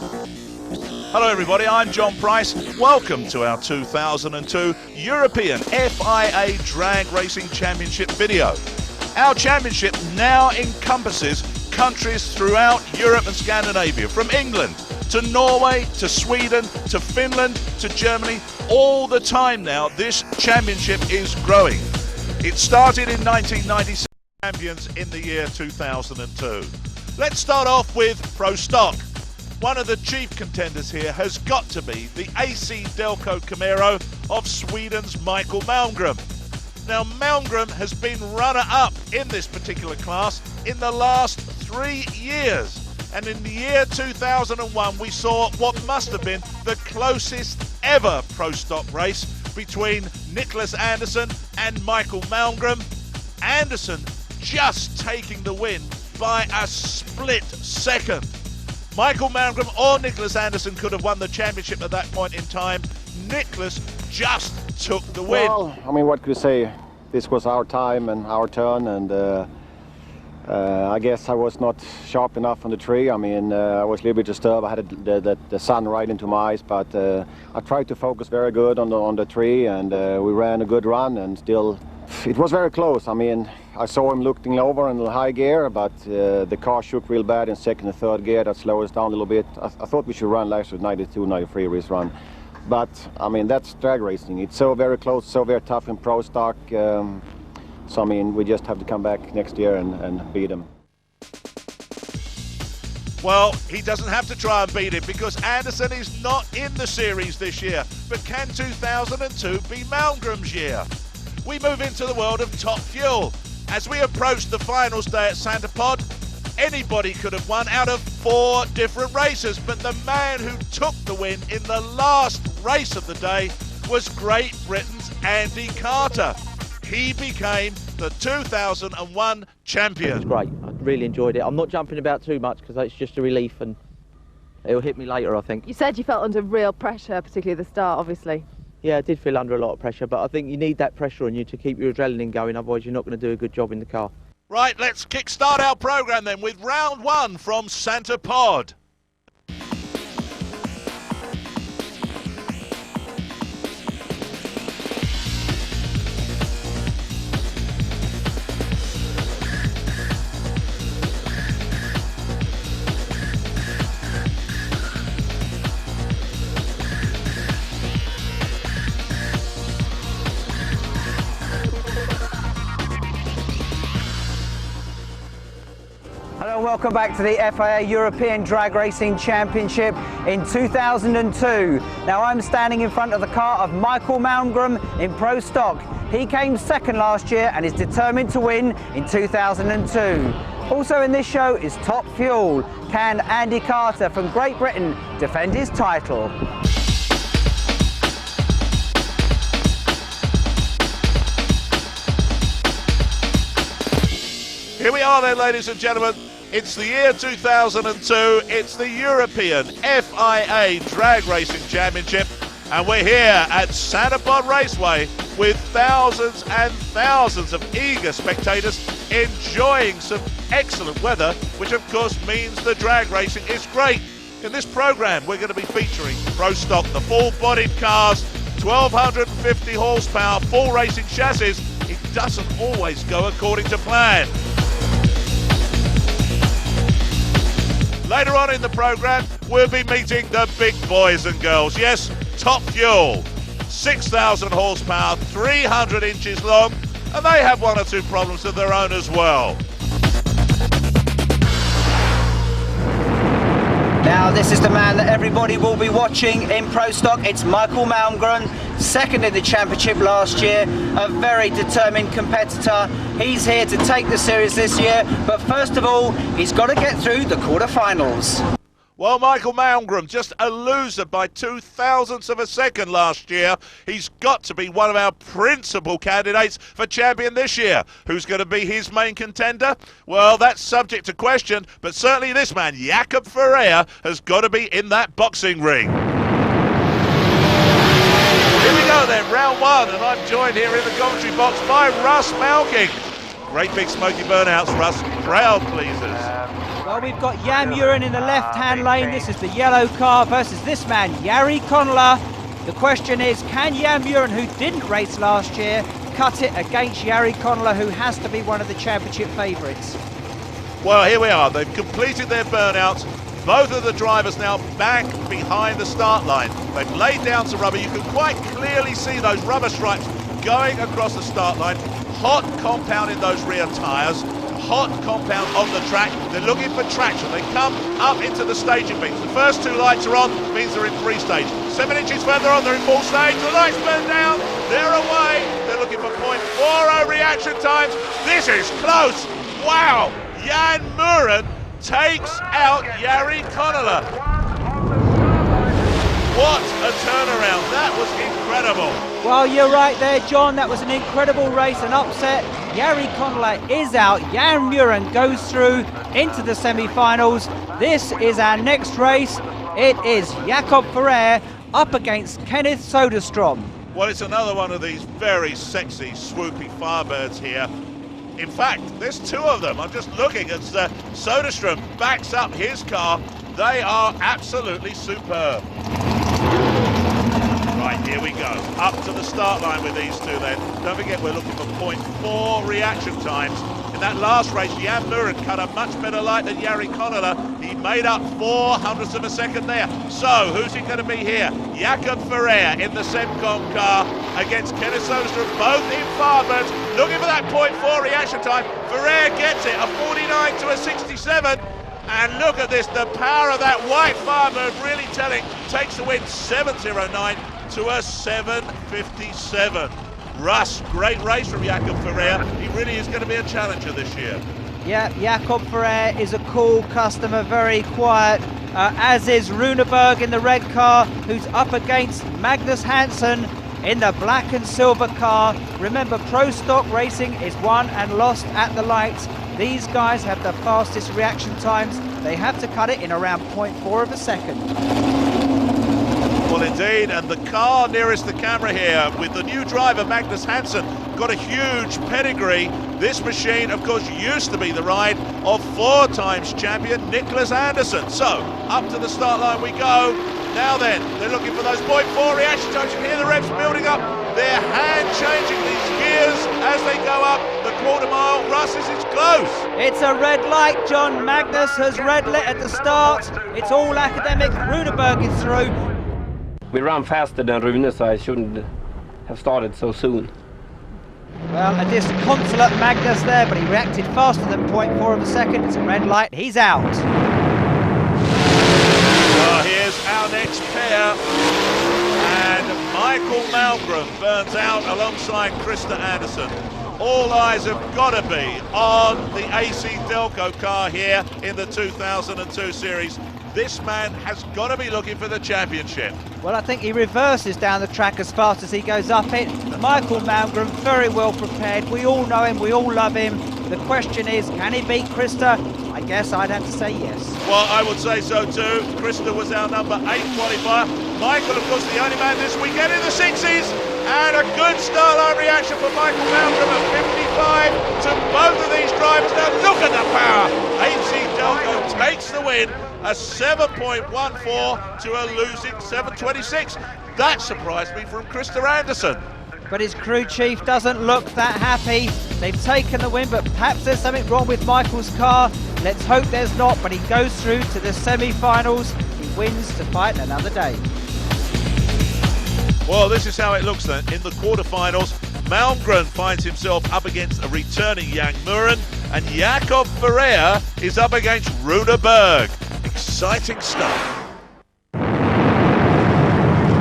Hello everybody, I'm John Price. Welcome to our 2002 European FIA Drag Racing Championship video. Our championship now encompasses countries throughout Europe and Scandinavia, from England to Norway to Sweden to Finland to Germany. All the time now, this championship is growing. It started in 1996, champions in the year 2002. Let's start off with Pro Stock. One of the chief contenders here has got to be the AC Delco Camaro of Sweden's Michael Malmgren. Now, Malmgren has been runner-up in this particular class in the last 3 years. And in the year 2001, we saw what must have been the closest ever Pro Stock race between Nicholas Anderson and Michael Malmgren. Anderson just taking the win by a split second. Michael Malmgren or Nicholas Anderson could have won the championship at that point in time. Nicholas just took the win. Well, I mean, what could you say? This was our time and our turn, and I guess I was not sharp enough on the tree. I mean, I was a little bit disturbed. I had the sun right into my eyes, but I tried to focus very good on the tree, and we ran a good run, and still it was very close. I mean, I saw him looking over in the high gear, but the car shook real bad in second and third gear. That slowed us down a little bit. I thought we should run last with 92, 93 race run. But, I mean, that's drag racing. It's so very close, so very tough in Pro Stock. So, I mean, we just have to come back next year and beat him. Well, he doesn't have to try and beat him because Anderson is not in the series this year. But can 2002 be Malmgren's year? We move into the world of Top Fuel. As we approach the finals day at Santa Pod, anybody could have won out of 4 different races, but the man who took the win in the last race of the day was Great Britain's Andy Carter. He became the 2001 champion. It was great. I really enjoyed it. I'm not jumping about too much because it's just a relief, and it'll hit me later, I think. You said you felt under real pressure, particularly at the start, obviously. Yeah, I did feel under a lot of pressure, but I think you need that pressure on you to keep your adrenaline going, otherwise you're not going to do a good job in the car. Right, let's kick-start our programme then with round 1 from Santa Pod. Hello and welcome back to the FIA European Drag Racing Championship in 2002. Now I'm standing in front of the car of Michael Malmgren in Pro Stock. He came second last year and is determined to win in 2002. Also in this show is Top Fuel. Can Andy Carter from Great Britain defend his title? Here we are then, ladies and gentlemen. It's the year 2002. It's the European FIA Drag Racing Championship. And we're here at Santa Pod Raceway with thousands and thousands of eager spectators enjoying some excellent weather, which of course means the drag racing is great. In this programme, we're going to be featuring Pro Stock, the full-bodied cars, 1,250 horsepower, full racing chassis. It doesn't always go according to plan. Later on in the programme, we'll be meeting the big boys and girls. Yes, Top Fuel, 6,000 horsepower, 300 inches long, and they have 1 or 2 problems of their own as well. Now this is the man that everybody will be watching in Pro Stock. It's Michael Malmgren, second in the championship last year, a very determined competitor. He's here to take the series this year, but first of all, he's got to get through the quarterfinals. Well, Michael Malmgren, just a loser by 0.02 of a second last year. He's got to be one of our principal candidates for champion this year. Who's going to be his main contender? Well, that's subject to question, but certainly this man, Jakob Ferrer, has got to be in that boxing ring. Here we go then, round 1, and I'm joined here in the commentary box by Russ Malking. Great big smoky burnouts, Russ. Crowd pleasers. Well, we've got Jan Muren in the left-hand lane. This is the yellow car versus this man, Jari Konala. The question is, can Jan Muren, who didn't race last year, cut it against Jari Konala, who has to be one of the championship favourites? Well, here we are. They've completed their burnouts. Both of the drivers now back behind the start line. They've laid down some rubber. You can quite clearly see those rubber stripes going across the start line. Hot compound in those rear tyres. Hot compound on the track. They're looking for traction. They come up into the staging beams. The first two lights are on, means they're in free stage. 7 inches further on, they're in full stage. The lights burn down. They're away. They're looking for 0.40 reaction times. This is close. Wow. Jan Muren takes out Jari Konala. What a turnaround. That was incredible. Well, you're right there, John. That was an incredible race, an upset. Jari Konala is out. Jan Muren goes through into the semi-finals. This is our next race. It is Jakob Ferrer up against Kenneth Soderstrom. Well, it's another one of these very sexy, swoopy Firebirds here. In fact, there's two of them. I'm just looking as Soderstrom backs up his car. They are absolutely superb. Right, here we go. Up to the start line with these two then. Don't forget, we're looking for 0.4 reaction times. In that last race, Jan Muren cut a much better light than Jari Konala. He made up 0.04 of a second there. So, who's it going to be here? Jakob Ferrer in the Semcom car against Kenneth Soderstrom, both in Firebirds, looking for that 0.4 reaction time. Ferrer gets it, a 49 to a 67. And look at this, the power of that white Firebird really telling. Takes the win 7.09 to a 7.57. Russ, great race from Jakob Ferrer. He really is going to be a challenger this year. Yeah, Jakob Ferrer is a cool customer, very quiet, as is Runeberg in the red car, who's up against Magnus Hansen in the black and silver car. Remember, Pro Stock Racing is won and lost at the lights. These guys have the fastest reaction times. They have to cut it in around 0.4 of a second. Well, indeed, and the car nearest the camera here with the new driver, Magnus Hansen, got a huge pedigree. This machine, of course, used to be the ride of 4 times champion Nicholas Anderson. So, up to the start line we go. Now then, they're looking for those 0.4 reaction times. You can hear the revs building up. They're hand-changing these gears as they go up the quarter mile. Russ, this is close. It's a red light, John. Magnus has red lit at the start. It's all academic. Runeberg is through. We ran faster than Rune, so I shouldn't have started so soon. Well, a disconsolate Magnus there, but he reacted faster than 0.4 of a second. It's a red light. He's out. Well, here's our next pair. And Michael Malmgren burns out alongside Krista Anderson. All eyes have got to be on the AC Delco car here in the 2002 series. This man has got to be looking for the championship. Well, I think he reverses down the track as fast as he goes up it. Michael Malmgren, very well prepared. We all know him, we all love him. The question is, can he beat Krista? I guess I'd have to say yes. Well, I would say so too. Krista was our number 8 qualifier. Michael, of course, the only man this weekend in the 60s. And a good start line reaction for Michael Malmgren at 55 to both of these drivers. Now look at the power. AC Delco takes the win. A 7.14 to a losing 7.26. That surprised me from Krista Anderson. But his crew chief doesn't look that happy. They've taken the win, but perhaps there's something wrong with Michael's car. Let's hope there's not, but he goes through to the semi-finals. He wins to fight another day. Well, this is how it looks then. In the quarterfinals, Malmgren finds himself up against a returning Jan Muren, and Jakob Ferrer is up against Runeberg. Exciting stuff.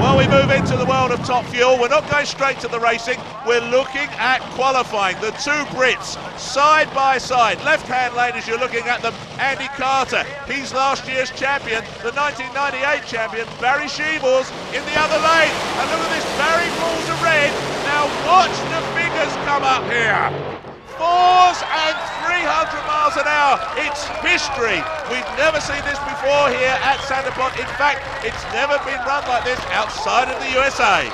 Well, we move into the world of Top Fuel. We're not going straight to the racing. We're looking at qualifying. The two Brits side by side. Left-hand lane as you're looking at them, Andy Carter. He's last year's champion, the 1998 champion, Barry Sheebles in the other lane. And look at this, Barry falls to red. Now watch the figures come up here. 4s and 300 miles an hour. It's history. We've never seen this before here at Sandepot. In fact, it's never been run like this outside of the USA.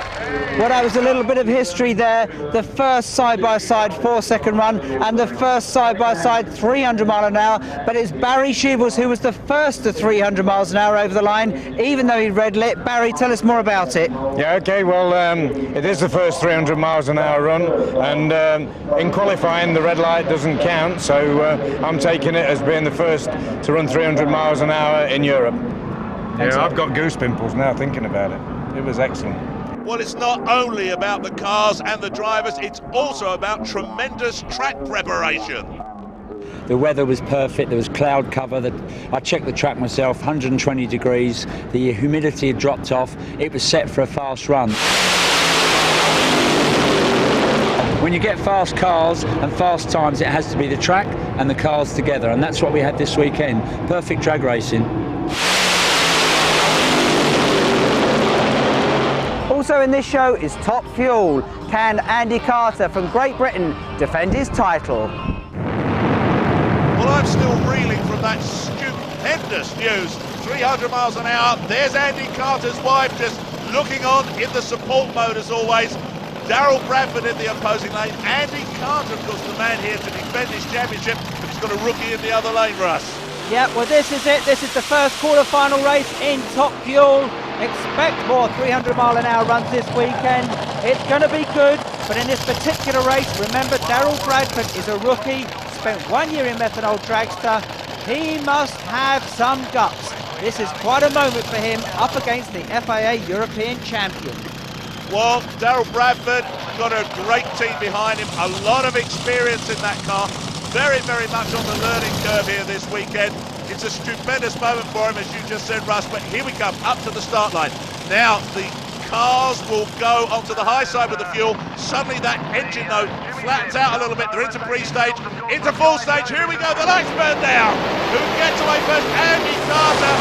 Well, that was a little bit of history there. The first side-by-side 4-second run and the first side-by-side 300 mile an hour. But it's Barry Sheebles who was the first to 300 miles an hour over the line, even though he red lit. Barry, tell us more about it. Yeah, okay, well, it is the first 300 miles an hour run, and in qualifying the red light doesn't count, so I'm taking it as being the first to run 300 miles an hour in Europe. Yeah, I've got goose pimples now thinking about it. It was excellent. Well, it's not only about the cars and the drivers, it's also about tremendous track preparation. The weather was perfect, there was cloud cover. I checked the track myself, 120 degrees, the humidity had dropped off, it was set for a fast run. When you get fast cars and fast times, it has to be the track and the cars together, and that's what we had this weekend. Perfect drag racing. Also in this show is Top Fuel. Can Andy Carter from Great Britain defend his title? Well, I'm still reeling from that stupendous news. 300 miles an hour. There's Andy Carter's wife just looking on in the support mode as always. Darrell Bradford in the opposing lane. Andy Carter, of course, the man here to defend his championship, but he's got a rookie in the other lane, Russ. Yeah, well, this is it. This is the first quarter-final race in Top Fuel. Expect more 300 mile an hour runs this weekend. It's going to be good, but in this particular race, remember, Darrell Bradford is a rookie, spent 1 year in Methanol Dragster. He must have some guts. This is quite a moment for him up against the FIA European champion. Well, Darrell Bradford got a great team behind him, a lot of experience in that car. Very, very much on the learning curve here this weekend. It's a stupendous moment for him, as you just said, Russ, but here we come, up to the start line. Now, the cars will go onto the high side with the fuel. Suddenly that engine, though, flattens out a little bit. They're into pre-stage, into full stage. Here we go, the lights burn down. Who gets away first? Andy Carter.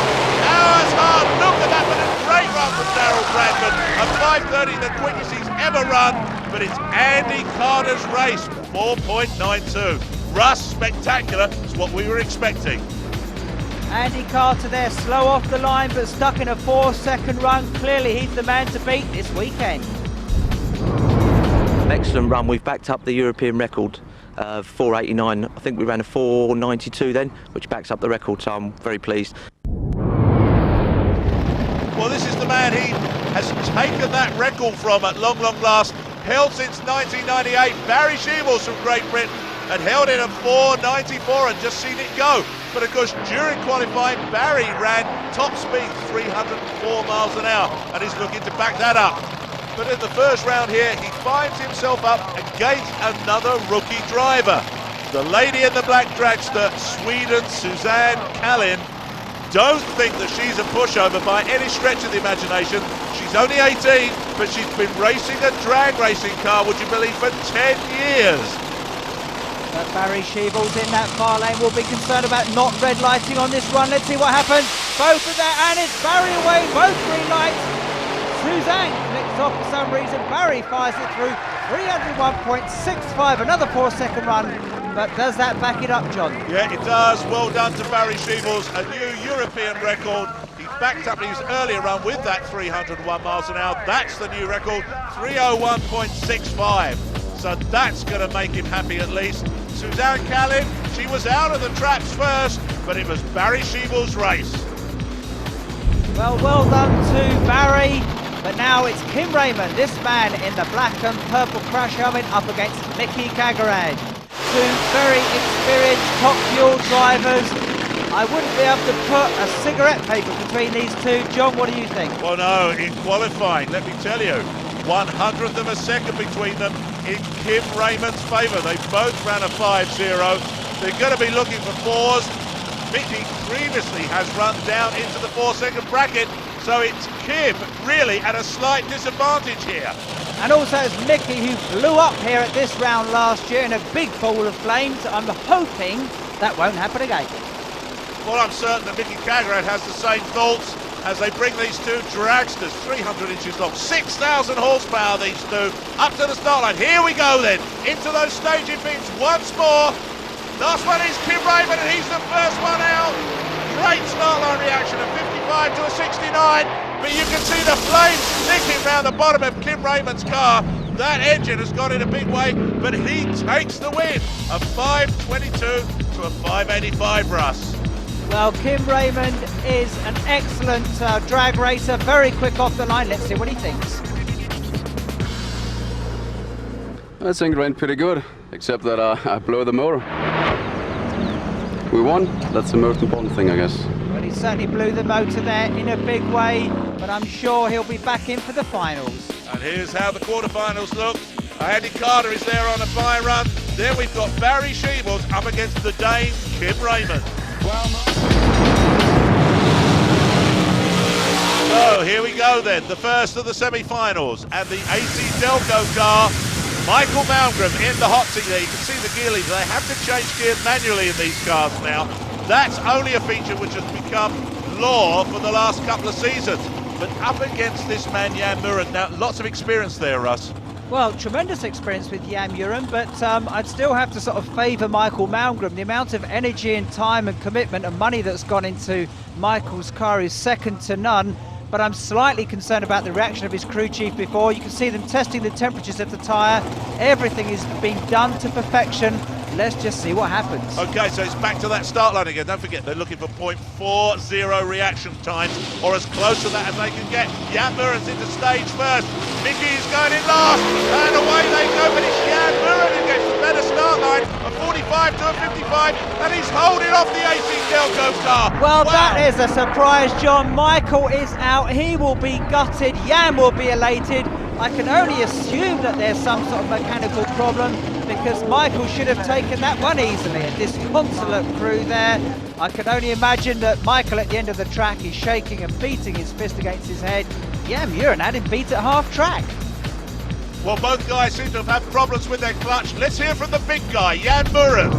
Powers hard. Look at that, but a great run from Darrell Bradford. A 5:30, the quickest he's ever run, but it's Andy Carter's race, 4.92. Russ, spectacular. It's what we were expecting. Andy Carter there, slow off the line, but stuck in a 4-second run. Clearly, he's the man to beat this weekend. Excellent run. We've backed up the European record of 4:89. I think we ran a 4:92 then, which backs up the record, so I'm very pleased. Well, this is the man he has taken that record from at long, long last. Held since 1998. Barry Sheebles from Great Britain had held it at 4:94 and just seen it go. But of course, during qualifying, Barry ran top speed 304 miles an hour, and he's looking to back that up. But in the first round here, he finds himself up against another rookie driver. The lady in the black dragster, Sweden, Suzanne Kallin. Don't think that she's a pushover by any stretch of the imagination. She's only 18, but she's been racing a drag racing car, would you believe, for 10 years. But Barry Sheebles in that far lane will be concerned about not red lighting on this run. Let's see what happens. Both are there, and it's Barry away, both green lights. Suzanne clicks off for some reason. Barry fires it through 301.65, another 4-second run. But does that back it up, John? Yeah, it does. Well done to Barry Sheebles, a new European record. He backed up his earlier run with that 301 miles an hour. That's the new record, 301.65. So that's going to make him happy at least. Suzanne Kallin, she was out of the traps first, but it was Barry Sheebles' race. Well done to Barry. But now it's Kim Raymond, this man in the black and purple crash helmet, up against Mickey Cagarad. Two very experienced Top Fuel drivers. I wouldn't be able to put a cigarette paper between these two. John, what do you think? Well, no, in qualifying, let me tell you, 100th of a second between them in Kim Raymond's favour. They both ran a 5-0. They're going to be looking for fours. Mickey previously has run down into the 4-second bracket, so it's Kim really at a slight disadvantage here. And also it's Mickey who blew up here at this round last year in a big ball of flames. I'm hoping that won't happen again. Well, I'm certain that Mickey Cagarad has the same thoughts as they bring these two dragsters, 300 inches long, 6,000 horsepower these two, up to the start line. Here we go then, into those staging pits once more. Last one is Kim Raymond, and he's the first one out. Great start line reaction of 55 to a 69, but you can see the flames sticking around the bottom of Kim Raymond's car. That engine has gone in a big way, but he takes the win. A 522 to a 585, Russ. Well, Kim Raymond is an excellent drag racer, very quick off the line. Let's see what he thinks. I think it went pretty good, except that I blew the motor. We won, that's the most important thing, I guess. Well, he certainly blew the motor there in a big way, but I'm sure he'll be back in for the finals. And here's how the quarterfinals look. Andy Carter is there on a fine run. Then we've got Barry Sheebles up against the Dane Kim Raymond. So here we go then, the first of the semi-finals, and the AC Delco car. Michael Malmgren in the hot seat there. You can see the gear lever. They have to change gear manually in these cars now. That's only a feature which has become law for the last couple of seasons. But up against this man, Jan Muren. Now, lots of experience there, Russ. Well, tremendous experience with Jan Muren, but I'd still have to sort of favour Michael Malmgren. The amount of energy and time and commitment and money that's gone into Michael's car is second to none. But I'm slightly concerned about the reaction of his crew chief before. You can see them testing the temperatures of the tyre. Everything is being done to perfection. Let's just see what happens. Okay, so it's back to that start line again. Don't forget, they're looking for 0.40 reaction times, or as close to that as they can get. Jan Muren's into stage first. Mickey is going in last, and away they go, but it's Jan Muren who gets the better start line, a 45 to a 55, and he's holding off the AC Delco car. Well, wow. That is a surprise, John. Michael is out. He will be gutted. Jan will be elated. I can only assume that there's some sort of mechanical problem, because Michael should have taken that one easily. A disconsolate crew there. I can only imagine that Michael at the end of the track is shaking and beating his fist against his head. Jan Muren had him beat at half track. Well, both guys seem to have had problems with their clutch. Let's hear from the big guy, Jan Muren.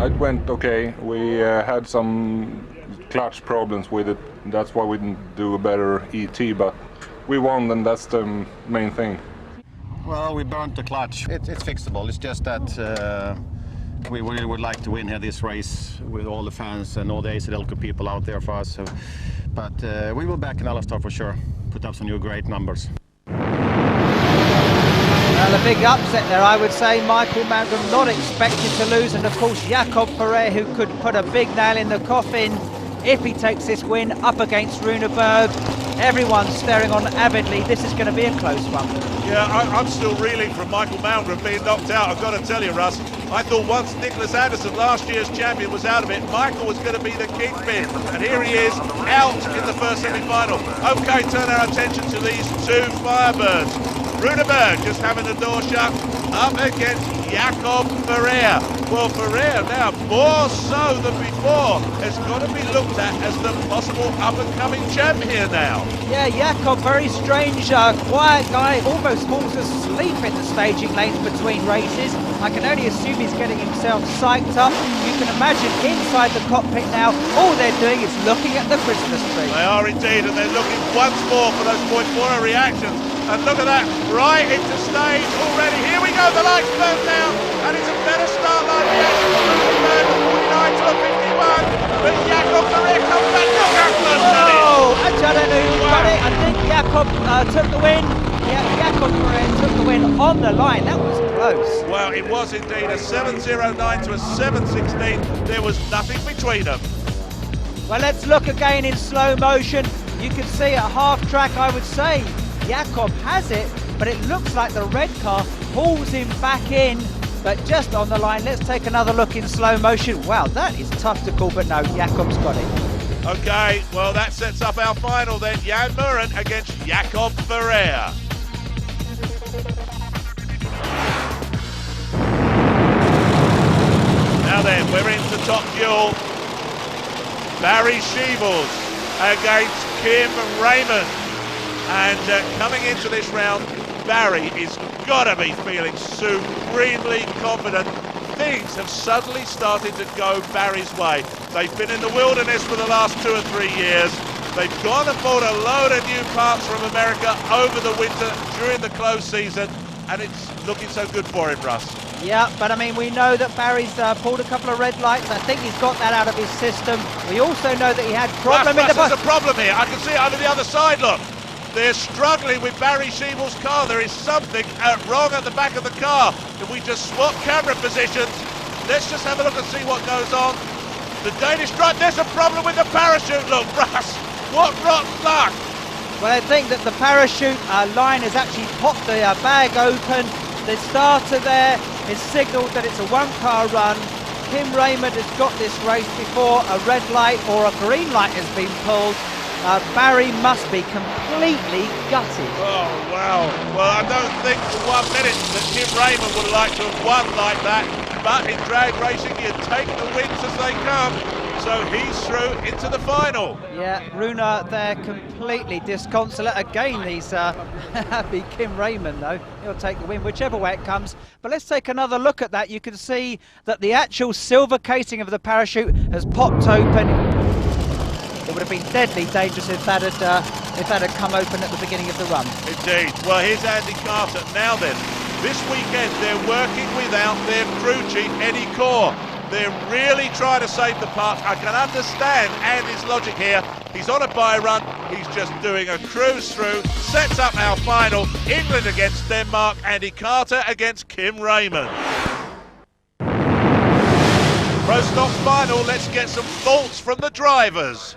It went okay. We had some clutch problems with it. That's why we didn't do a better ET, but we won, and that's the main thing. Well, we burnt the clutch. It's fixable. It's just that we really would like to win here this race with all the fans and all the AC Delco people out there for us. So, but we will back in Alistar for sure. Put up some new great numbers. Well, a big upset there, I would say. Michael Malmgren not expected to lose, and of course Jakob Ferrer, who could put a big nail in the coffin if he takes this win up against Runeberg. Everyone's staring on avidly. This is going to be a close one. Yeah, I'm still reeling from Michael Malmgren being knocked out. I've got to tell you, Russ, I thought once Nicholas Anderson, last year's champion, was out of it, Michael was going to be the kingpin. And here he is, out in the first semi-final. Okay, turn our attention to these two Firebirds. Runeberg just having the door shut, up against Jakob Ferrer. Well, Ferrer now, more so than before, has got to be looked at as the possible up-and-coming champ here now. Yeah, Jakob, very strange, quiet guy, almost falls asleep in the staging lanes between races. I can only assume he's getting himself psyched up. You can imagine inside the cockpit now, all they're doing is looking at the Christmas tree. They are indeed, and they're looking once more for those 0.40 reactions. And look at that, right into stage already. Here we go, the lights burn down, and it's a better start line reaction from Runeberg, 49 to a 51. But Jakob Ferrer comes back, look how close that is. Oh, actually I don't know who got it. I think Jakob took the win. Yeah, Jakob Ferrer took the win on the line. That was close. Well, it was indeed a 7.09 to a 7.16. There was nothing between them. Well, let's look again in slow motion. You can see at half track, I would say, Jakob has it, but it looks like the red car pulls him back in, but just on the line. Let's take another look in slow motion. Wow, that is tough to call, but no, Jakob's got it. Okay, well, that sets up our final then. Jan Muren against Jakob Ferrer. Now then, we're into top duel. Barry Sheebles against Kim Raymond. And coming into this round, Barry is got to be feeling supremely confident. Things have suddenly started to go Barry's way. They've been in the wilderness for the last 2 or 3 years. They've gone and bought a load of new parts from America over the winter during the close season, and it's looking so good for him, Russ. Yeah, but I mean, we know that Barry's pulled a couple of red lights. I think he's got that out of his system. We also know that he had problem in the There's a problem here. I can see it over the other side, look. They're struggling with Barry Schiebel's car. There is something wrong at the back of the car. If we just swap camera positions, let's just have a look and see what goes on. The Danish drive, there's a problem with the parachute, look, Russ. What rotten luck. Well, I think that the parachute line has actually popped the bag open. The starter there has signalled that it's a one-car run. Kim Raymond has got this race before a red light or a green light has been pulled. Barry must be completely gutted. Oh, wow. Well, I don't think for 1 minute that Kim Raymond would like to have won like that. But in drag racing, you take the wins as they come. So he's through into the final. Yeah, Runa there completely disconsolate. Again, he's happy Kim Raymond, though. He'll take the win, whichever way it comes. But let's take another look at that. You can see that the actual silver casing of the parachute has popped open. It would have been deadly dangerous if that had come open at the beginning of the run. Indeed. Well, here's Andy Carter. Now then, this weekend they're working without their crew chief, Eddie Core. They're really trying to save the parts. I can understand Andy's logic here. He's on a bye run. He's just doing a cruise through. Sets up our final. England against Denmark. Andy Carter against Kim Raymond. Pro Stock final. Let's get some thoughts from the drivers.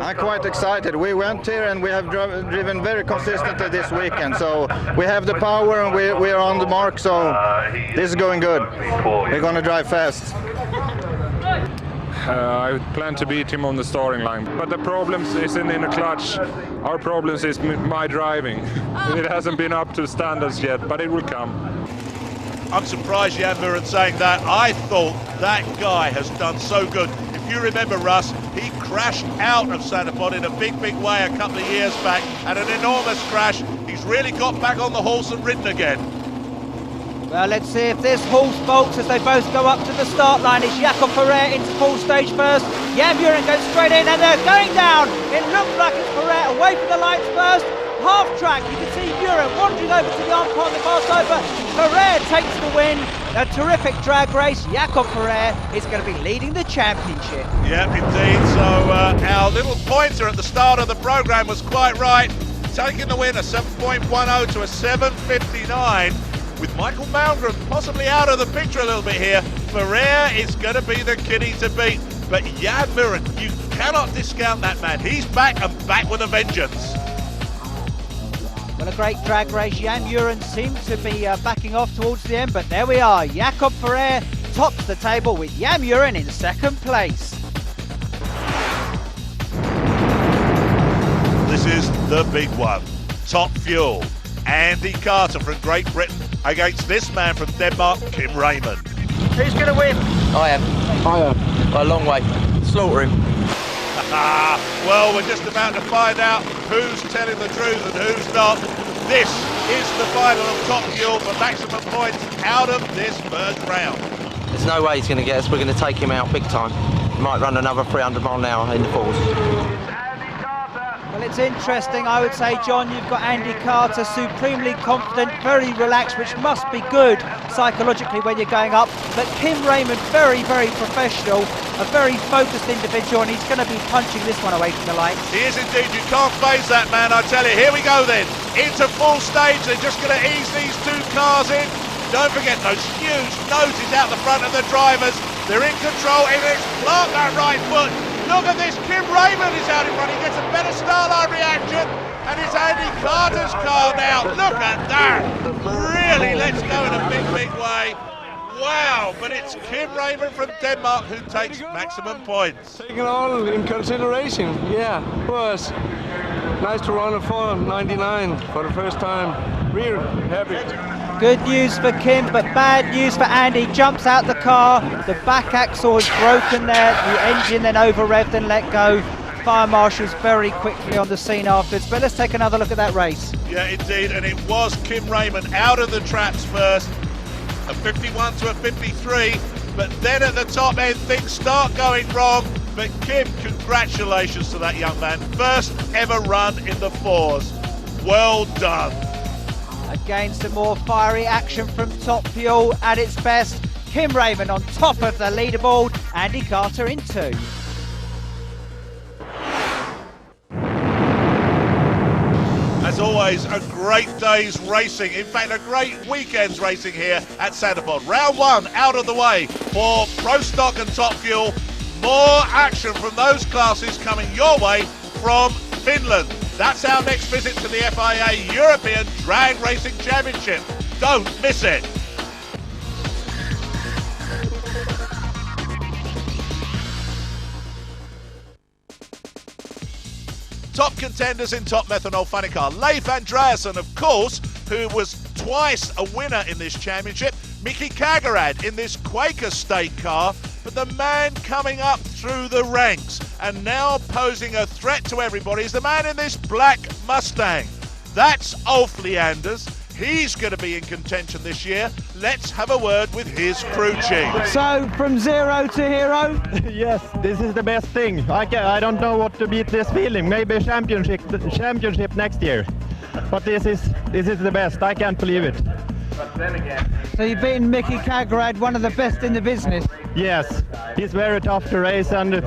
I'm quite excited. We went here and we have driven very consistently this weekend, so we have the power and we are on the mark, so this is going good. We're going to drive fast. I plan to beat him on the starting line, but the problem isn't in the clutch. Our problem is my driving. It hasn't been up to standards yet, but it will come. I'm surprised Jan Muren saying that. I thought that guy has done so good. If you remember, Russ, he crashed out of Sanderpod in a big way a couple of years back, had an enormous crash. He's really got back on the horse and ridden again. Well, let's see if this horse bolts as they both go up to the start line. It's Jakob Ferrer into full stage first. Jan Muren goes straight in and they're going down. It looks like it's Ferrer away from the lights first. Half track, you can see Muren wandering over to the on-pond, the pass over. Ferrer takes the win. A terrific drag race. Jakob Ferrer is going to be leading the championship. Yep, indeed. So our little pointer at the start of the programme was quite right. Taking the win, a 7.10 to a 7.59. With Michael Malmgren possibly out of the picture a little bit here. Ferrer is going to be the kiddie to beat. But Jan Muren, you cannot discount that man. He's back and back with a vengeance. Well, a great drag race. Jan Muren seems to be backing off towards the end, but there we are. Jakob Ferrer tops the table with Jan Muren in second place. This is the big one. Top Fuel. Andy Carter from Great Britain against this man from Denmark, Kim Raymond. Who's going to win? I am. By a long way. Slaughter him. Well, we're just about to find out who's telling the truth and who's not. This is the final of Top Fuel for maximum points out of this first round. There's no way he's going to get us. We're going to take him out big time. He might run another 300 mile an hour in the falls. Well, it's interesting. I would say, John, you've got Andy Carter supremely confident, very relaxed, which must be good psychologically when you're going up. But Kim Raymond, very professional, a very focused individual, and he's going to be punching this one away from the lights. He is indeed. You can't phase that man, I tell you. Here we go then. Into full stage. They're just going to ease these two cars in. Don't forget those huge noses out the front of the drivers. They're in control. It's plant that right foot. Look at this, Kim Raymond is out in front. He gets a better starline reaction, and it's Andy Carter's car now. Look at that. Really, let's go in a big way. Wow, but it's Kim Raymond from Denmark who takes maximum points. Taking all in consideration, yeah, was nice to run a 4.99 for the first time. Real happy. Good news for Kim, but bad news for Andy. Jumps out the car, the back axle is broken there, the engine then over-revved and let go. Fire marshals very quickly on the scene afterwards, but let's take another look at that race. Yeah, indeed, and it was Kim Raymond out of the traps first, a 51 to a 53, but then at the top end things start going wrong. But Kim, congratulations to that young man. First ever run in the fours. Well done. A Again, some more fiery action from Top Fuel at its best. Kim Raymond on top of the leaderboard, Andy Carter in 2. As always, a great day's racing. In fact, a great weekend's racing here at Sandipod. Round 1 out of the way for Pro Stock and Top Fuel. More action from those classes coming your way from Finland. That's our next visit to the FIA European Drag Racing Championship. Don't miss it. Top contenders in Top Methanol Funny Car. Leif Andreasen, of course, who was twice a winner in this championship. Mickey Kagarad in this Quaker State car. But the man coming up through the ranks and now posing a threat to everybody is the man in this black Mustang. That's Ulf Leanders. He's going to be in contention this year. Let's have a word with his crew chief. So, from zero to hero? Yes, this is the best thing. I don't know what to beat this feeling. Maybe championship next year. But this is the best. I can't believe it. So you've beaten Mickey Kagarad, one of the best in the business. Yes, he's very tough to race and a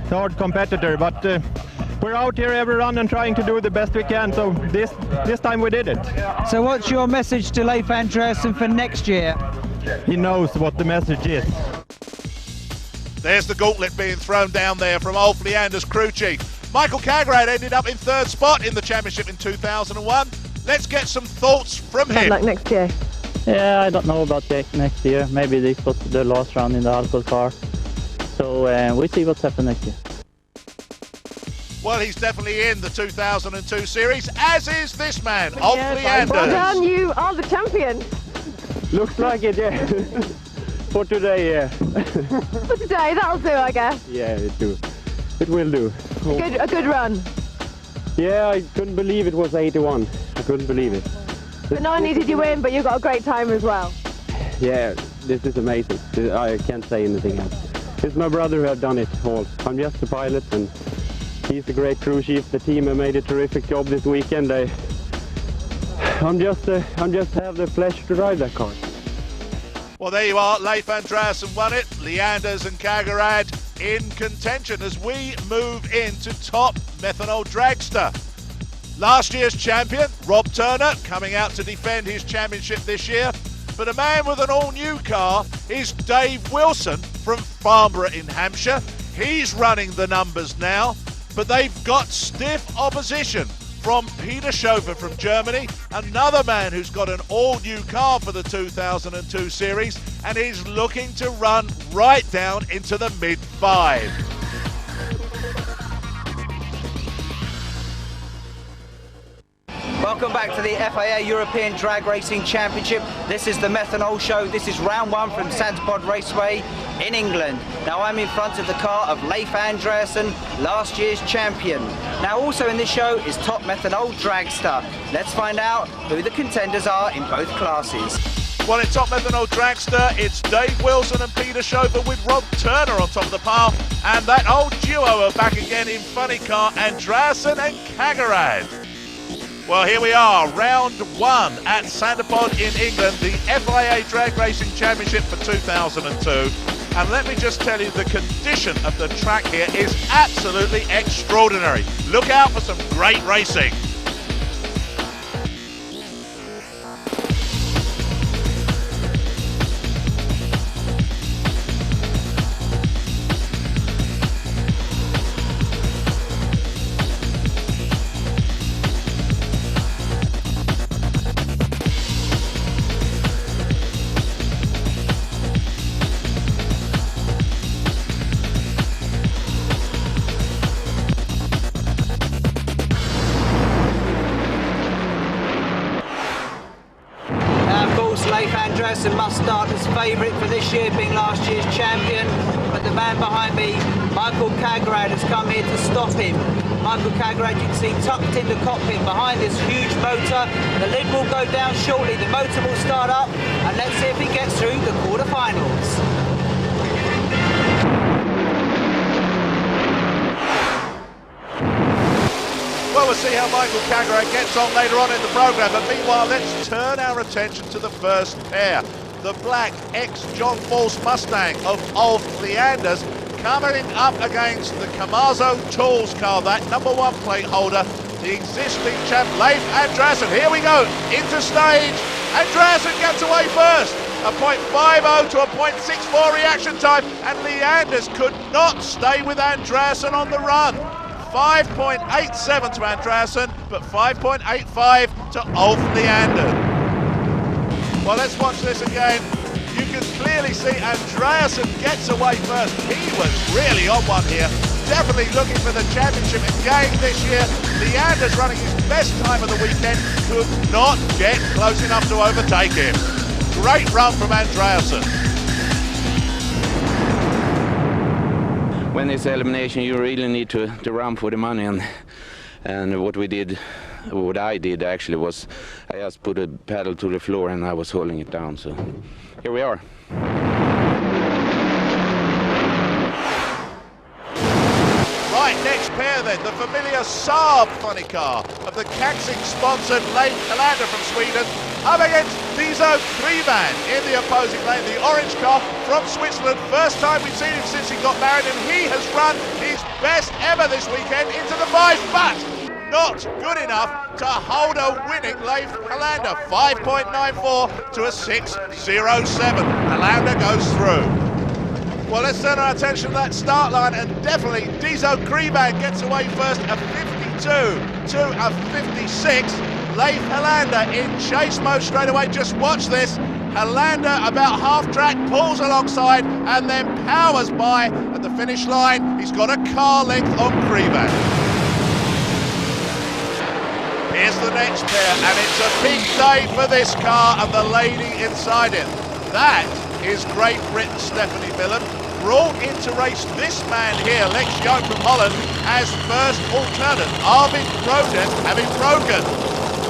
hard competitor. But we're out here every run and trying to do the best we can, so this time we did it. So what's your message to Leif Andreasen for next year? He knows what the message is. There's the gauntlet being thrown down there from Ulf Leanders, crew chief. Michael Kagarad ended up in 3rd spot in the championship in 2001. Let's get some thoughts from him. Good luck next year. Yeah, I don't know about next year. Maybe this was the last round in the alcohol car. So we'll see what's happening next year. Well, he's definitely in the 2002 series, as is this man, Ulf Leanders. Well done, you are the champion. Looks like it, yeah. For today, yeah. For today, that'll do, I guess. Yeah, it will do. A good run. Yeah, I couldn't believe it was 81. I couldn't believe it. But not only did you win, but you got a great time as well. Yeah, this is amazing. I can't say anything else. It's my brother who has done it all. I'm just a pilot, and he's a great crew chief. The team have made a terrific job this weekend. I'm just have the pleasure to drive that car. Well, there you are. Leif Andreasen won it. Leanders and Kagarad in contention as we move into Top Methanol Dragster. Last year's champion, Rob Turner, coming out to defend his championship this year. But a man with an all-new car is Dave Wilson from Farnborough in Hampshire. He's running the numbers now, but they've got stiff opposition from Peter Schofer from Germany, another man who's got an all-new car for the 2002 series, and is looking to run right down into the mid-5. Welcome back to the FIA European Drag Racing Championship. This is the Methanol show. This is round 1 from Sandipod Raceway in England. Now I'm in front of the car of Leif Andreasen, last year's champion. Now also in this show is Top Methanol Dragster. Let's find out who the contenders are in both classes. Well, in Top Methanol Dragster, it's Dave Wilson and Peter Schofer with Rob Turner on top of the pile. And that old duo are back again in funny car, Andreasen and Kagarad. Well, here we are, round 1 at Sandipod in England, the FIA Drag Racing Championship for 2002. And let me just tell you, the condition of the track here is absolutely extraordinary. Look out for some great racing. Andreasen must start as favourite for this year, being last year's champion, but the man behind me, Michael Kagarad, has come here to stop him. Michael Kagarad, you can see tucked in the cockpit behind this huge motor. The lid will go down shortly, the motor will start up, and let's see if he gets through the quarterfinals. Well, we'll see how Michael Kagrad gets on later on in the programme. But meanwhile, let's turn our attention to the first pair. The black ex-John Force Mustang of Ulf Leanders coming up against the Camazo Tools car, that #1 plate holder, the existing champ Leif Andreasen. Here we go, into stage. Andreasen gets away first. A .50 to a .64 reaction time, and Leanders could not stay with Andreasen on the run. 5.87 to Andreasen, but 5.85 to Ulf Leanders. Well, let's watch this again. You can clearly see Andreasen gets away first. He was really on one here. Definitely looking for the championship again this year. Leanders running his best time of the weekend, could not get close enough to overtake him. Great run from Andreasen. When it's elimination, you really need to run for the money, and what I did actually was I just put a pedal to the floor and I was holding it down. So here we are. Right, next pair then, the familiar Saab funny car of the Kaxing-sponsored Leif Helander from Sweden, up against Dizo Krivan in the opposing lane, the orange car from Switzerland. First time we've seen him since he got married, and he has run his best ever this weekend into the 5, but not good enough to hold a winning Leif Helander. 5.94 to a 6.07. Helander goes through. Well, let's turn our attention to that start line, and definitely Dizo Krivan gets away first, a 52 to a 56. Leif Helander in chase mode straight away. Just watch this. Helander about half track, pulls alongside, and then powers by at the finish line. He's got a car length on Krivan. Here's the next pair, and it's a big day for this car and the lady inside it. That is Great Britain Stephanie Millen, brought in to race this man here, Lex Young from Holland, as first alternate. Arvid Roden having broken.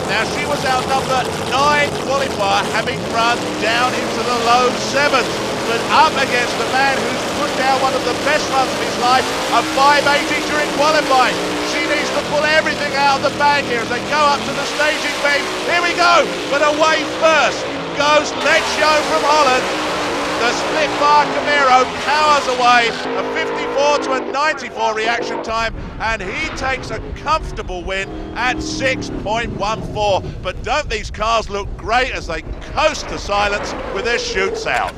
Now she was our number 9 qualifier, having run down into the low 7s, but up against the man who's put down one of the best runs of his life, a 580 during qualifying. She needs to pull everything out of the bag here as they go up to the staging beam. Here we go, but away first goes Lex Young from Holland. The Spitfire Camaro powers away, a 54 to a 94 reaction time, and he takes a comfortable win at 6.14. But don't these cars look great as they coast to silence with their chutes out.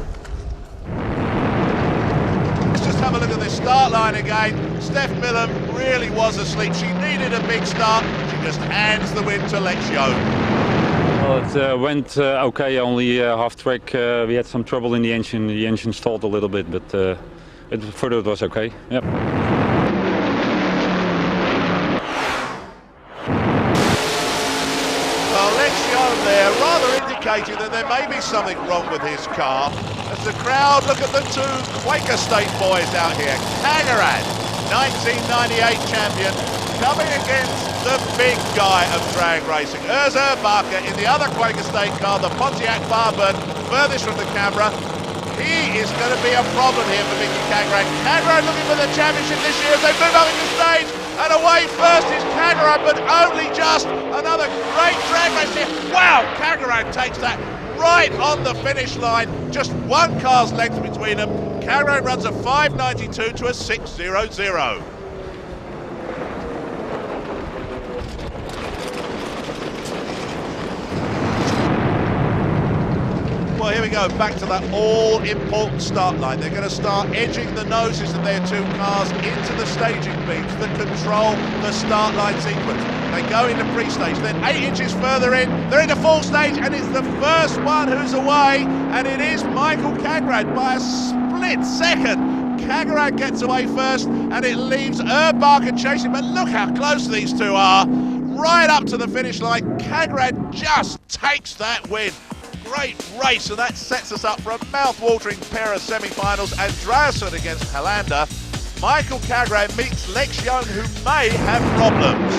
Let's just have a look at this start line again. Steph Millen really was asleep. She needed a big start. She just hands the win to Lex Young. Well, it went okay, only half track. We had some trouble in the engine stalled a little bit, but further it was okay. Yep. Well, Lex Young there, rather indicating that there may be something wrong with his car. As the crowd look at the two Quaker State boys out here. Kagrad, 1998 champion, coming against the big guy of drag racing, Urs Barker in the other Quaker State car, the Pontiac Barbird, furthest from the camera. He is going to be a problem here for Mickey Kagrad. Kagrad looking for the championship this year as they move up into stage, and away first is Kagrad, but only just. Another great drag race here. Wow, Kagrad takes that right on the finish line. Just one car's length between them. Kagrad runs a 5.92 to a 6.00. Well, here we go, back to that all-important start line. They're going to start edging the noses of their two cars into the staging beams that control the start line sequence. They go into pre-stage, then 8 inches further in, they're into full stage, and it's the first one who's away, and it is Michael Kagrad by a split second. Kagrad gets away first, and it leaves Barker chasing, but look how close these two are. Right up to the finish line, Kagrad just takes that win. Great race, and that sets us up for a mouth-watering pair of semi-finals. Andreasen against Helander. Michael Kagrad meets Lex Young, who may have problems.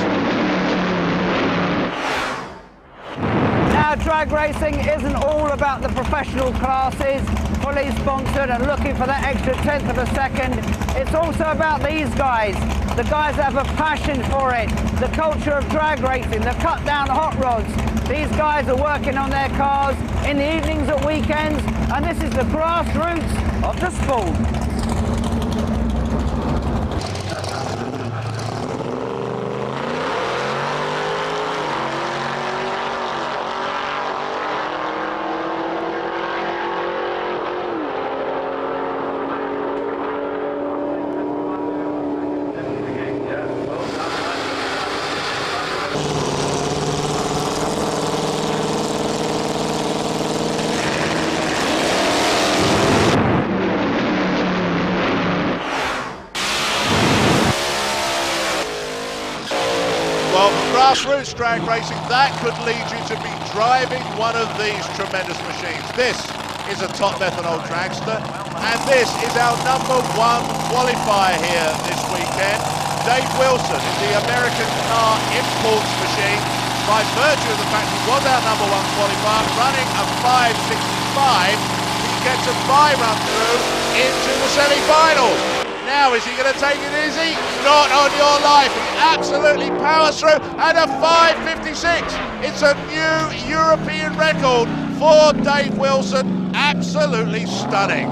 Now, drag racing isn't all about the professional classes, fully sponsored and looking for that extra tenth of a second. It's also about these guys, the guys that have a passion for it, the culture of drag racing, the cut down hot rods. These guys are working on their cars in the evenings and weekends, and this is the grassroots of the sport. Well, grassroots drag racing, that could lead you to be driving one of these tremendous machines. This is a top Methanol Dragster, and this is our #1 qualifier here this weekend. Dave Wilson is the American car imports machine. By virtue of the fact he was our #1 qualifier, running a 5.65, he gets a bye run through into the semi-finals. Now, is he going to take it easy? Not on your life. He absolutely powers through at a 5.56. It's a new European record for Dave Wilson. Absolutely stunning.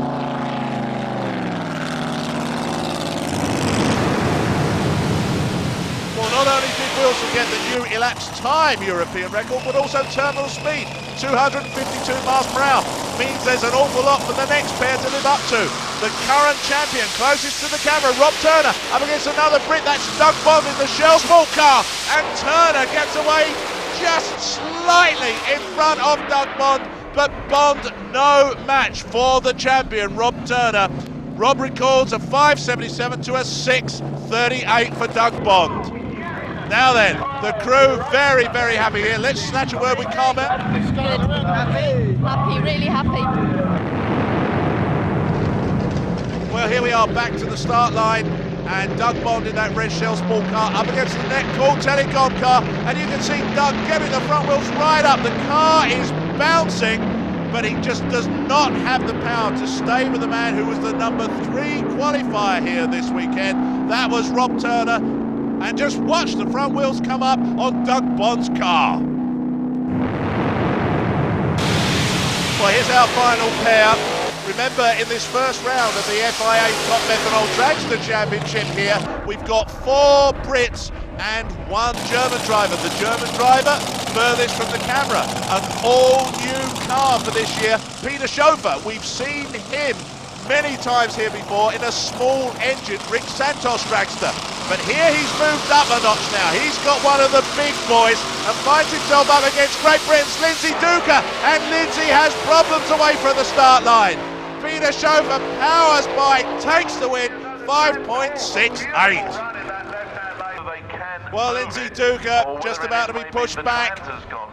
Well, not only did Wilson get the new elapsed time European record, but also terminal speed, 252 miles per hour. Means there's an awful lot for the next pair to live up to. The current champion, closest to the camera, Rob Turner, up against another Brit, that's Doug Bond in the Shell Sport car, and Turner gets away just slightly in front of Doug Bond, but Bond no match for the champion, Rob Turner. Rob records a 5.77 to a 6.38 for Doug Bond. Now then, the crew very, very happy here. Let's snatch a word with Carmel. Good. Happy, really happy. Well, here we are back to the start line, and Doug Bond in that red Shell Sport car up against the net cool Telecom car, and you can see Doug getting the front wheels right up. The car is bouncing, but he just does not have the power to stay with the man who was the #3 qualifier here this weekend. That was Rob Turner. And just watch the front wheels come up on Doug Bond's car. Well, here's our final pair. Remember, in this first round of the FIA Top Methanol Dragster Championship here, we've got 4 Brits and 1 German driver. The German driver, furthest from the camera. An all-new car for this year, Peter Schofer. We've seen him many times here before in a small engine Rick Santos Dragster. But here he's moved up a notch now. He's got one of the big boys and finds himself up against Great Britain's Lindsay Duca. And Lindsay has problems away from the start line. Peter Schofer powers by, takes the win, 5.68. Well, Lindsay Duca just about to be pushed back.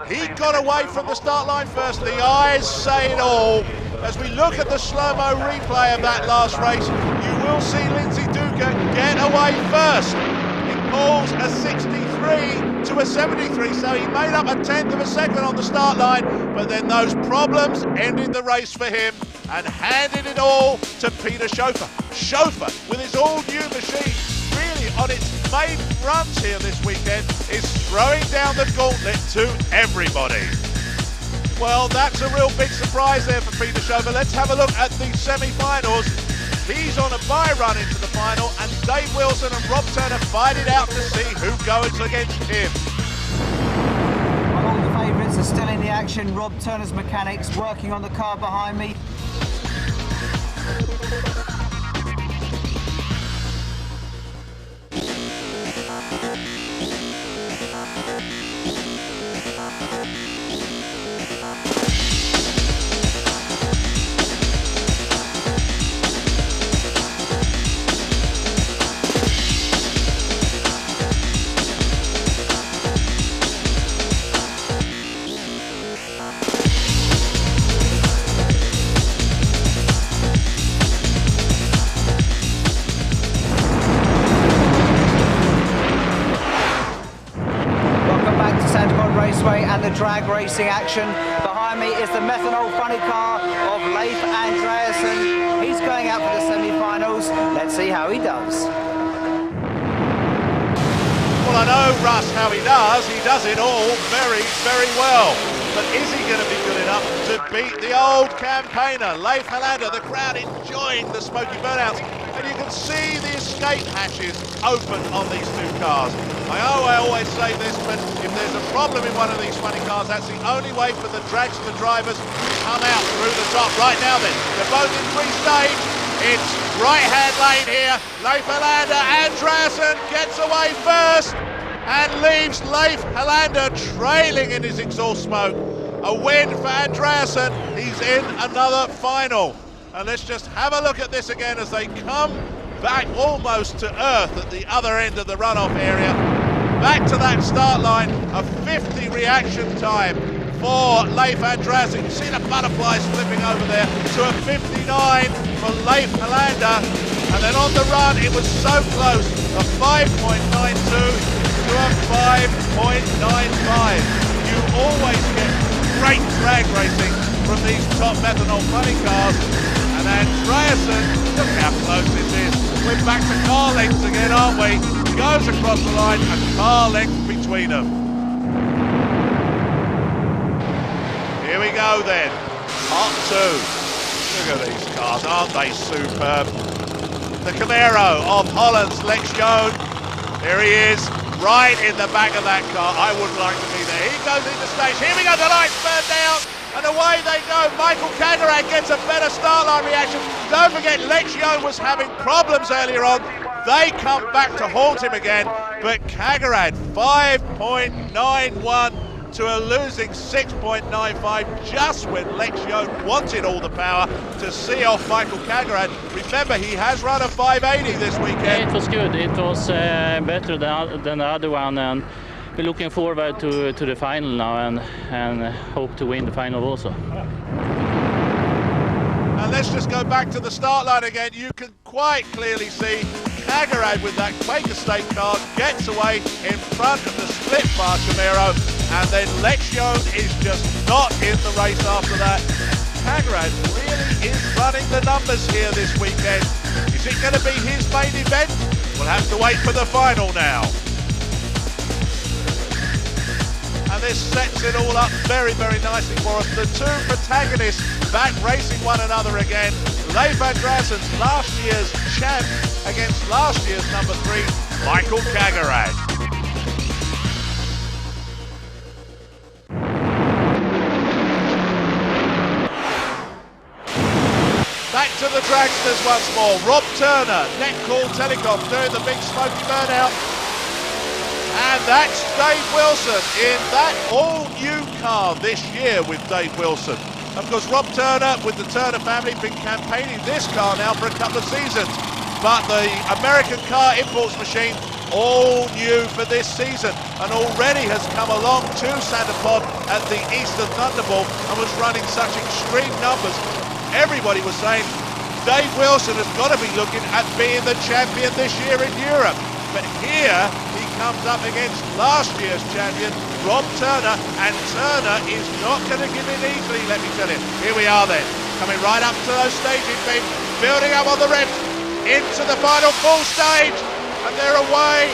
He got away from the start line first. The eyes say it all. As we look at the slow-mo replay of that last race, you will see Lindsay Duca get away first. He pulls a 63 to a 73, so he made up a 10th of a second on the start line, but then those problems ended the race for him and handed it all to Peter Schofer. Schofer, with his all-new machine, really on its maiden runs here this weekend, is throwing down the gauntlet to everybody. Well, that's a real big surprise there for Peter Schofer. Let's have a look at the semi-finals. He's on a bye run into the final, and Dave Wilson and Rob Turner fight it out to see who goes against him. All the favourites are still in the action. Rob Turner's mechanics working on the car behind me. and the drag racing action. Behind me is the Methanol funny car of Leif Andreasen. He's going out for the semi-finals. Let's see how he does. Well, I know, Russ, how he does. He does it all very, very well. But is he going to be good enough to beat the old campaigner, Leif Helander? The crowd enjoying the smoky burnouts. And you can see the escape hatches open on these two cars. I always say this, but if there's a problem in one of these funny cars, that's the only way for the Dragster drivers to come out through the top. Right now then, they're both in free stage. It's right-hand lane here. Leif Helander, Andreasen gets away first and leaves Leif Helander trailing in his exhaust smoke. A win for Andreasen. He's in another final. And let's just have a look at this again as they come back almost to earth at the other end of the runoff area. Back to that start line, a 50 reaction time for Leif Andreasen. You see the butterflies flipping over there to a 59 for Leif Helander. And then on the run, it was so close, a 5.92 to a 5.95. You always get great drag racing from these top Methanol funny cars. And Andreasen, look how close this is. We're back to car lengths again, aren't we? Goes across the line, a car length between them. Here we go then, Part 2. Look at these cars, aren't they superb? The Camaro of Holland's Lex Joon. There he is, right in the back of that car. I would like to be there. He goes into stage. Here we go, the lights burn down. And away they go. Michael Kagerad gets a better start line reaction. Don't forget, Lex Joon was having problems earlier on. They come back to haunt him again. But Kagerad, 5.91 to a losing 6.95, just when Lex Joon wanted all the power to see off Michael Kagerad. Remember, he has run a 580 this weekend. Yeah, it was good. It was better than the other one. And we're looking forward to the final now and hope to win the final also. And let's just go back to the start line again. You can quite clearly see Kagerad with that Quaker State car gets away in front of the split bar Camaro, and then Lex Joon is just not in the race after that. Kagerad really is running the numbers here this weekend. Is it going to be his main event? We'll have to wait for the final now. And this sets it all up very, very nicely for us. The two protagonists back racing one another again. Leif Andreasen's last year's champ against last year's number 3, Michael Kagerad. Back to the Dragsters once more. Rob Turner, Netcall Telecom doing the big smoky burnout. And that's Dave Wilson in that all-new car this year with Dave Wilson. Of course, Rob Turner with the Turner family been campaigning this car now for a couple of seasons. But the American car imports machine, all new for this season, and already has come along to Sandapod at the Eastern Thunderball and was running such extreme numbers. Everybody was saying Dave Wilson has got to be looking at being the champion this year in Europe. But here he comes up against last year's champion, Rob Turner, and Turner is not going to give in easily, let me tell you. Here we are then, coming right up to those staging beams, building up on the revs, into the final full stage, and they're away.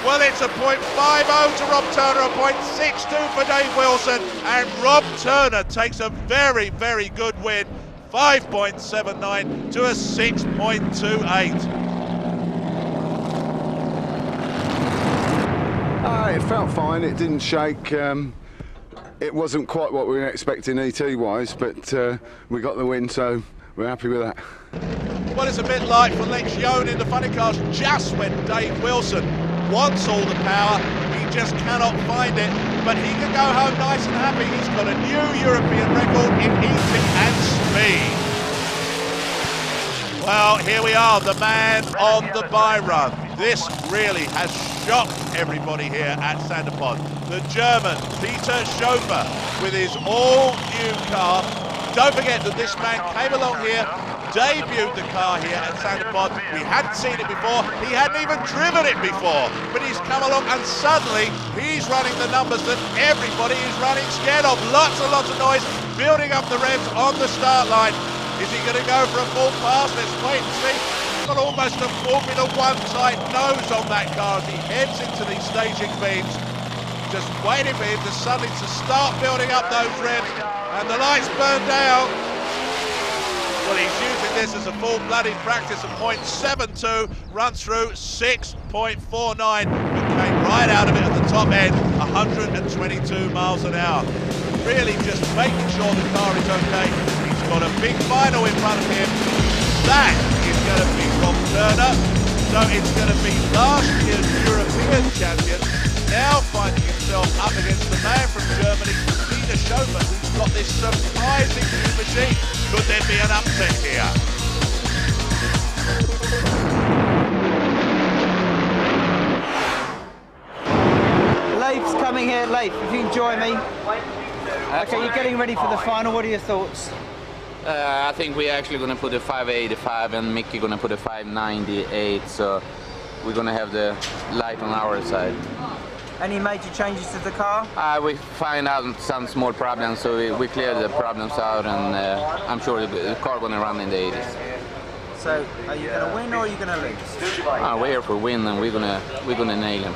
Well, it's a .50 to Rob Turner, a .62 for Dave Wilson, and Rob Turner takes a very, very good win, 5.79 to a 6.28. It felt fine, it didn't shake. It wasn't quite what we were expecting ET-wise, but we got the win, so we're happy with that. Well, it's a bit like for Lex Joon in the funny cars, just when Dave Wilson wants all the power, he just cannot find it, but he can go home nice and happy. He's got a new European record in eating and speed. Well, here we are, the man on the bye run. This really has shocked everybody here at Sandapod. The German Peter Schofer with his all-new car. Don't forget that this man came along here debuted the car here at Sandipod. We hadn't seen it before, he hadn't even driven it before, but he's come along and suddenly he's running the numbers that everybody is running scared of. Lots and lots of noise, building up the revs on the start line. Is he going to go for a full pass? Let's wait and see. He's got almost a Formula 1 type nose on that car as he heads into these staging beams. Just waiting for him to suddenly start building up those revs, and the lights burn down. Well, he's using this as a full-blooded practice of 0.72, runs through 6.49, but came right out of it at the top end, 122 miles an hour. Really just making sure the car is okay. He's got a big final in front of him. That is going to be Rob Turner. So it's going to be last year's European champion, now finding himself up against the man from Germany, Peter Schober, who's got this surprising new machine. Could there be an upset here? Leif's coming here. Leif, if you can join me. Okay, you're getting ready for the final. What are your thoughts? I think we're actually going to put a 585 and Mickey going to put a 598, so we're going to have the light on our side. Any major changes to the car? We find out some small problems, so we clear the problems out, and I'm sure the car going to run in the 80s. So, are you going to win or are you going to lose? We're here for win, and we're gonna nail him.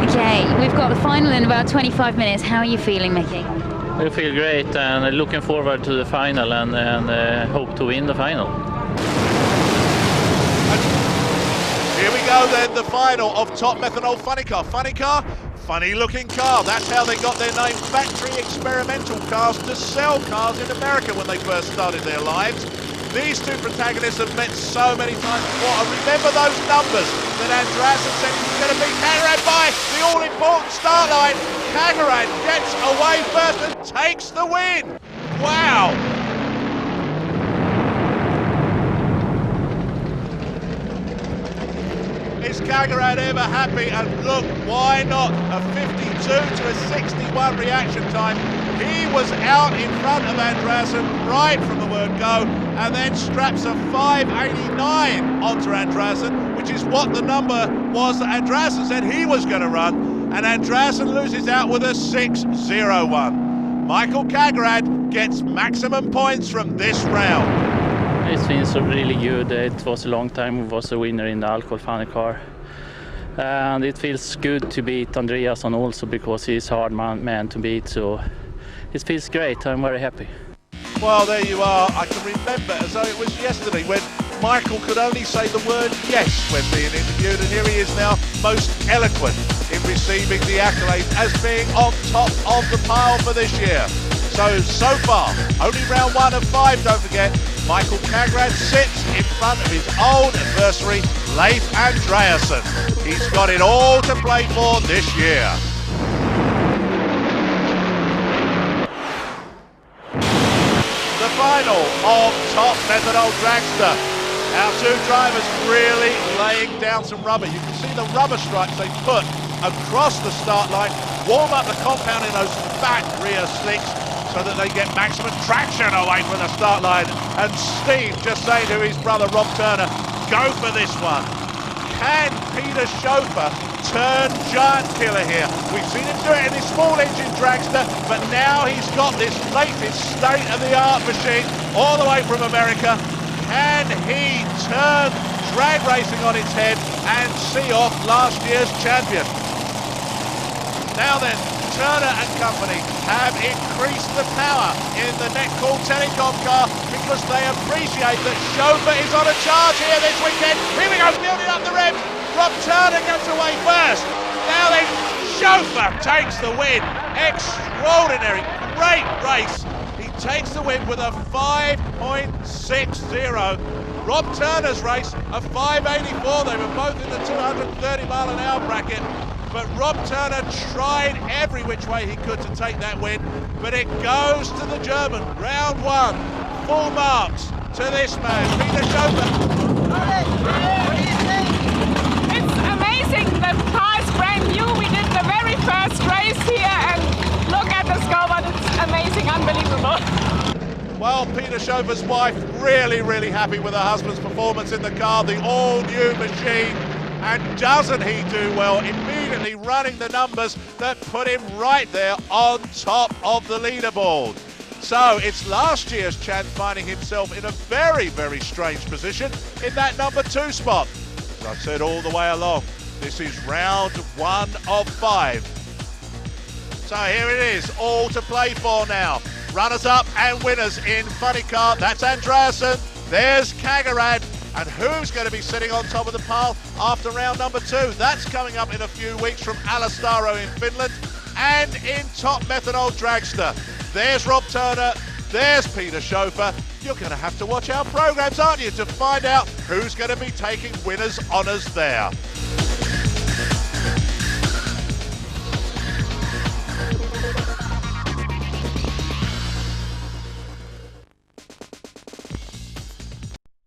Okay, we've got the final in about 25 minutes. How are you feeling, Mickey? I feel great and looking forward to the final and hope to win the final. Here we go then, the final of Top Methanol Funny Car. Funny car, funny looking car. That's how they got their name, factory experimental cars, to sell cars in America when they first started their lives. These two protagonists have met so many times before. I remember those numbers that Andreasen said he was going to beat Kagarad by the all-important start line. Kagarad gets away first and takes the win. Wow. Is Kagarad ever happy? And look, why not? A 52 to a 61 reaction time. He was out in front of Andreasen right from the word go, and then straps a 589 onto Andreasen, which is what the number was that Andreasen said he was going to run, and Andreasen loses out with a 601. Michael Kagarad gets maximum points from this round. It feels really good. It was a long time we was a winner in the Alcohol Funny Car. And it feels good to beat Andreasen also because he's a hard man to beat. So it feels great. I'm very happy. Well, there you are. I can remember as though it was yesterday when Michael could only say the word yes when being interviewed, and here he is now, most eloquent in receiving the accolades as being on top of the pile for this year. So far, only round 1 of 5, don't forget. Michael Kagarad sits in front of his old adversary, Leif Andreasen. He's got it all to play for this year. The final of Top Methanol Dragster. Our two drivers really laying down some rubber. You can see the rubber stripes they put across the start line, warm up the compound in those fat rear slicks so that they get maximum traction away from the start line. And Steve just saying to his brother Rob Turner, go for this one. Can Peter Schober turn giant killer here? We've seen him do it in his small engine Dragster, but now he's got this latest state-of-the-art machine all the way from America. Can he turn drag racing on its head and see off last year's champion? Now then, Turner and company have increased the power in the Netcall Telecom car because they appreciate that Schober is on a charge here this weekend. Here we go, building up the revs. Rob Turner gets away first. Now then, Schober takes the win. Extraordinary, great race. He takes the win with a 5.60. Rob Turner's race, a 584. They were both in the 230 mile an hour bracket. But Rob Turner tried every which way he could to take that win, but it goes to the German. Round 1, full marks to this man, Peter Schober. It's amazing. The car is brand new. We did the very first race here, and look at the scoreboard. It's amazing, unbelievable. Well, Peter Peter Schofer's wife really happy with her husband's performance in the car, the all-new machine. And doesn't he do well, immediately running the numbers that put him right there on top of the leaderboard. So it's last year's chance finding himself in a very strange position in that number 2 spot. As I've said all the way along, this is round 1 of 5. So here it is, all to play for now. Runners up and winners in funny car. That's Andreasen, there's Kagarad, and who's going to be sitting on top of the pile after round number 2? That's coming up in a few weeks from Alastaro in Finland. And in top Methanol Dragster, there's Rob Turner, there's Peter Schofer. You're going to have to watch our programmes, aren't you, to find out who's going to be taking winners' honours there.